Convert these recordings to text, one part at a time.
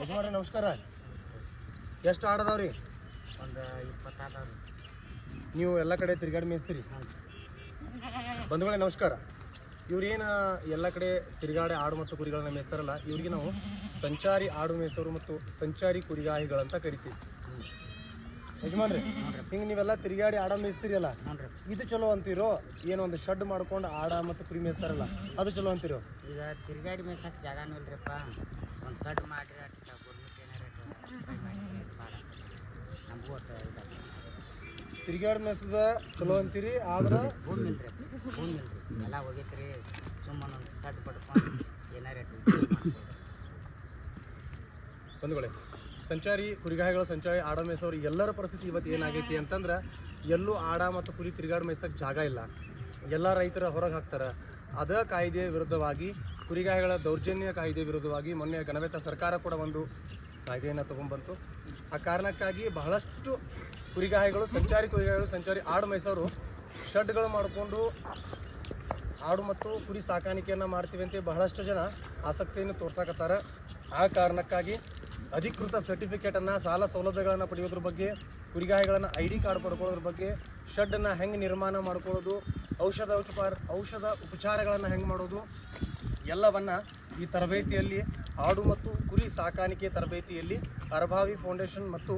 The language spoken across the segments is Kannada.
ಯಜಮಾನ್ರಿ ನಮಸ್ಕಾರ. ಎಷ್ಟು ಆಡದವ್ರಿ? ಒಂದು 20 ಆದವ್ರಿ. ನೀವು ಎಲ್ಲ ಕಡೆ ತಿರುಗಾಡಿ ಮೇಯಿಸ್ತೀರಿ? ಬಂಧುಗಳೇ ನಮಸ್ಕಾರ. ಇವ್ರೇನು ಎಲ್ಲ ಕಡೆ ತಿರುಗಾಡಿ ಆಡು ಮತ್ತು ಕುರಿಗಳನ್ನ ಮೇಯಿಸ್ತಾರಲ್ಲ, ಇವ್ರಿಗೆ ನಾವು ಸಂಚಾರಿ ಆಡು ಮೇಯಿಸೋರು ಮತ್ತು ಸಂಚಾರಿ ಕುರಿಗಾಹಿಗಳಂತ ಕರಿತೀವಿ. ಯಜಮಾನ್ರಿ, ಹಿಂಗೆ ನೀವೆಲ್ಲ ತಿರುಗಾಡಿ ಆಡ ಮೇಯಿಸ್ತೀರಿ ಅಲ್ಲ, ಇದು ಚಲೋ ಅಂತೀರೋ ಏನೋ ಒಂದು ಶೆಡ್ ಮಾಡ್ಕೊಂಡು ಆಡ ಮತ್ತು ಕುರಿ ಮೇಯಿಸ್ತಾರಲ್ಲ ಅದು ಚಲೋ ಅಂತೀರೋ? ಈಗ ತಿರುಗಾಡಿ ಮೇಯ್ಸಕ್ಕೆ ಜಾಗನೂ ಇಲ್ರಿಪ್ಪ, ಒಂದು ಸಡ್ ಮಾಡಿರಿ ಅಷ್ಟು ಸಾಕು. ಗೌರ್ಮೆಂಟ್ ಏನಾರ ನಮಗೂ ಒಟ್ಟು ತಿರುಗಾಡಿ ಮೇಯಿಸೋದ ಚಲೋ ಅಂತೀರಿ, ಆದ್ರೆ ಭೂಮಿ ಇಲ್ರಿ, ಭೂಮಿ ಇಲ್ರಿ, ಎಲ್ಲ ಹೋಗೈತ್ರಿ. ಸುಮ್ಮನೆ ಒಂದು ಸಡ್ ಪಡ್ಕೊಂಡು ಏನಾರ ಬಂಧುಗಳೇ, ಸಂಚಾರಿ ಕುರಿಗಾಹಿಗಳು, ಸಂಚಾರಿ ಆಡ ಮೇಯಿಸೋರು ಎಲ್ಲರ ಪರಿಸ್ಥಿತಿ ಇವತ್ತು ಏನಾಗೈತಿ ಅಂತಂದ್ರೆ, ಎಲ್ಲೂ ಆಡ ಮತ್ತು ಕುರಿ ತಿರುಗಾಡಿ ಮೇಯ್ಸೋಕ್ಕೆ ಜಾಗ ಇಲ್ಲ. ಎಲ್ಲ ರೈತರ ಹೊರಗೆ ಹಾಕ್ತಾರೆ. ಅದ ಕಾಯ್ದೆ ವಿರುದ್ಧವಾಗಿ, ಕುರಿಗಾಹಿಗಳ ದೌರ್ಜನ್ಯ ಕಾಯ್ದೆ ವಿರುದ್ಧವಾಗಿ ಮೊನ್ನೆ ಗಣವೇತ ಸರ್ಕಾರ ಕೂಡ ಒಂದು ಕಾಯ್ದೆಯನ್ನು ತೊಗೊಂಡ್ಬಂತು. ಆ ಕಾರಣಕ್ಕಾಗಿ ಬಹಳಷ್ಟು ಕುರಿಗಾಹಿಗಳು, ಸಂಚಾರಿ ಆಡು ಮೇಯಿಸೋರು ಶೆಡ್ಗಳು ಮಾಡಿಕೊಂಡು ಆಡು ಮತ್ತು ಕುರಿ ಸಾಕಾಣಿಕೆಯನ್ನು ಮಾಡ್ತೀವಿ ಅಂತ ಬಹಳಷ್ಟು ಜನ ಆಸಕ್ತಿಯನ್ನು ತೋರ್ಸಾಕತ್ತಾರೆ. ಆ ಕಾರಣಕ್ಕಾಗಿ ಅಧಿಕೃತ ಸರ್ಟಿಫಿಕೇಟನ್ನು, ಸಾಲ ಸೌಲಭ್ಯಗಳನ್ನು ಪಡೆಯೋದ್ರ ಬಗ್ಗೆ, ಕುರಿಗಾಹಿಗಳನ್ನು ID ಕಾರ್ಡ್ ಪಡ್ಕೊಳ್ಳೋದ್ರ ಬಗ್ಗೆ, ಶೆಡ್ಡನ್ನು ಹೆಂಗೆ ನಿರ್ಮಾಣ ಮಾಡ್ಕೊಳ್ಳೋದು, ಔಷಧ ಉಪಚಾರಗಳನ್ನು ಹೆಂಗೆ ಮಾಡೋದು ಎಲ್ಲವನ್ನು ಈ ತರಬೇತಿಯಲ್ಲಿ, ಆಡು ಮತ್ತು ಕುರಿ ಸಾಕಾಣಿಕೆ ತರಬೇತಿಯಲ್ಲಿ ಅರಭಾವಿ ಫೌಂಡೇಶನ್ ಮತ್ತು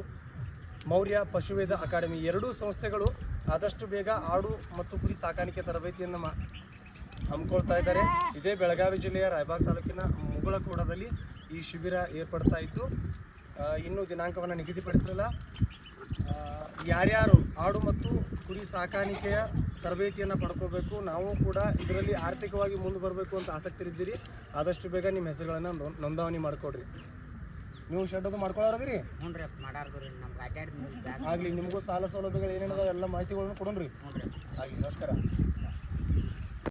ಮೌರ್ಯ ಪಶುವೇದ ಅಕಾಡೆಮಿ ಎರಡೂ ಸಂಸ್ಥೆಗಳು ಆದಷ್ಟು ಬೇಗ ಆಡು ಮತ್ತು ಕುರಿ ಸಾಕಾಣಿಕೆ ತರಬೇತಿಯನ್ನು ಹಮ್ಮಿಕೊಳ್ತಾ ಇದ್ದಾರೆ. ಇದೇ ಬೆಳಗಾವಿ ಜಿಲ್ಲೆಯ ರಾಯಬಾಗ ತಾಲೂಕಿನ ಮುಗಳಖೋಡದಲ್ಲಿ ಈ ಶಿಬಿರ ಏರ್ಪಡ್ತಾ ಇದ್ದು, ಇನ್ನೂ ದಿನಾಂಕವನ್ನು ನಿಗದಿಪಡಿಸಲಿಲ್ಲ. ಯಾರ್ಯಾರು ಆಡು ಮತ್ತು ಕುರಿ ಸಾಕಾಣಿಕೆಯ ತರಬೇತಿಯನ್ನು ಪಡ್ಕೋಬೇಕು, ನಾವು ಕೂಡ ಇದರಲ್ಲಿ ಆರ್ಥಿಕವಾಗಿ ಮುಂದೆ ಬರಬೇಕು ಅಂತ ಆಸಕ್ತಿ ಇದ್ದೀರಿ, ಆದಷ್ಟು ಬೇಗ ನಿಮ್ಮ ಹೆಸರುಗಳನ್ನು ನೋಂದಣಿ ಮಾಡಿಕೊಡ್ರಿ. ನೀವು ಶೆಡ್ ಅದು ಮಾಡ್ಕೊಳ್ಳೋದ್ರಿ? ಹ್ಞೂ ರೀ, ಮಾಡಾರ್ದ್ರಿ. ನಮ್ಗೆ ಅಡ್ಡಾಡಿ ಆಗಲಿ, ನಿಮಗೂ ಸಾಲ ಸೌಲಭ್ಯಗಳು ಏನೇನದ ಎಲ್ಲ ಮಾಹಿತಿಗಳನ್ನು ಕೊಡೋಣ್ರಿ. ಹ್ಞೂ ರೀ, ಆಗಲಿ. ನಮಸ್ಕಾರ.